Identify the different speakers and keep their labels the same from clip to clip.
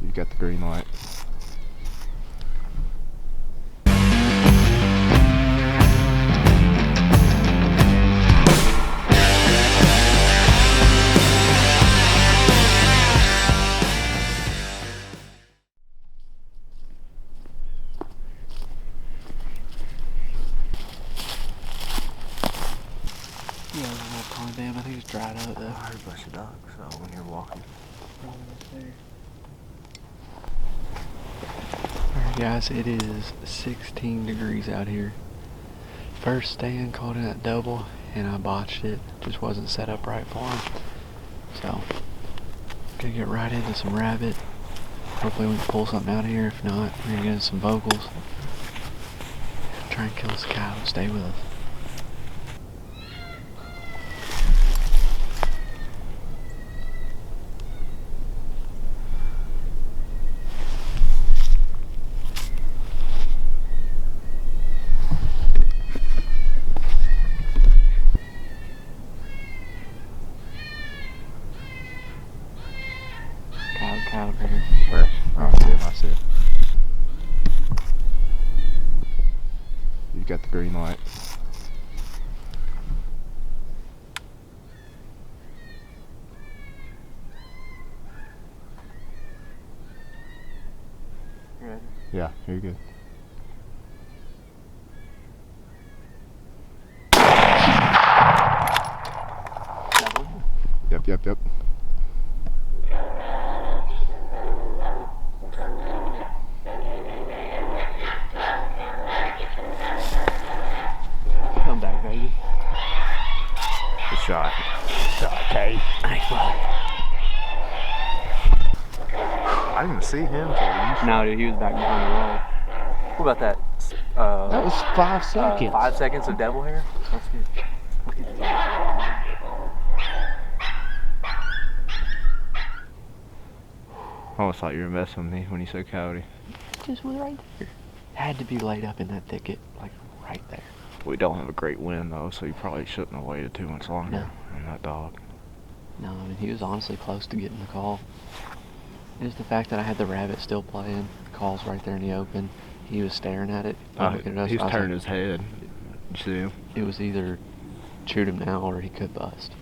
Speaker 1: You got the green light.
Speaker 2: Yeah, that pond dam, I think it's dried up though.
Speaker 1: I heard a bunch of ducks when you're walking.
Speaker 2: Alright guys, it is 16 degrees out here. First stand caught in that double and I botched it. Just wasn't set up right for him. So, gonna get right into some rabbit. Hopefully we can pull something out of here. If not, we're gonna get in some vocals. Try and kill this cow and stay with us. Cow right here.
Speaker 1: Where? Oh, I see him, I see him. You got the green light.
Speaker 2: You ready?
Speaker 1: Yeah, you're good. Yep.
Speaker 2: Come back, baby.
Speaker 1: Good shot. Kate.
Speaker 2: Thanks, bud.
Speaker 1: I didn't even see him till you.
Speaker 2: No, dude, he was back behind the wall. What about that?
Speaker 1: That was 5 seconds.
Speaker 2: 5 seconds of devil hair? Let's get
Speaker 1: I almost thought you were messing with me when you said coyote.
Speaker 2: just was right there. Had to be laid up in that thicket, like right there.
Speaker 1: We don't have a great wind though, so you probably shouldn't have waited too much longer on that dog.
Speaker 2: No, I mean, he was honestly close to getting the call. Just the fact that I had the rabbit still playing, the call's right there in the open. He was staring at it.
Speaker 1: He's turning his head. You see him?
Speaker 2: It was either shoot him now or he could bust.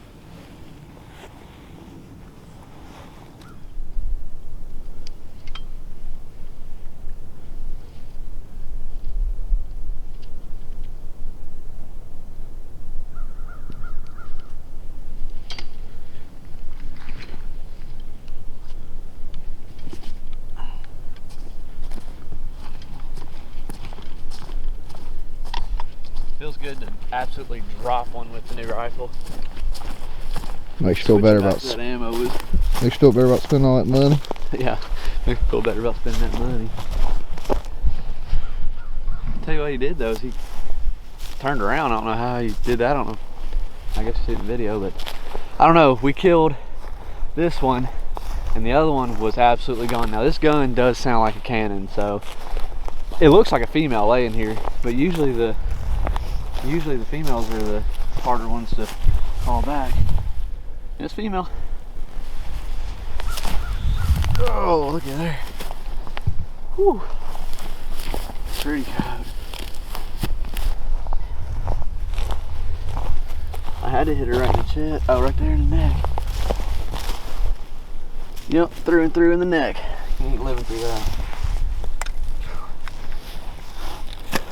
Speaker 2: Feels good to absolutely drop one with the new rifle.
Speaker 1: Makes you feel better about
Speaker 2: that ammo was.
Speaker 1: Makes you feel better about spending all that money.
Speaker 2: Yeah, makes me feel better about spending that money. I'll tell you what he did though is he turned around. I don't know how he did that. I don't know. I guess you see the video, but I don't know. We killed this one, and the other one was absolutely gone. Now this gun does sound like a cannon, so it looks like a female laying here, but usually the females are the harder ones to call back. It's female. Oh, look at her. Whew. Pretty coyote. I had to hit her right in the chest. Oh, right there in the neck. Yep, through and through in the neck. You ain't living through that.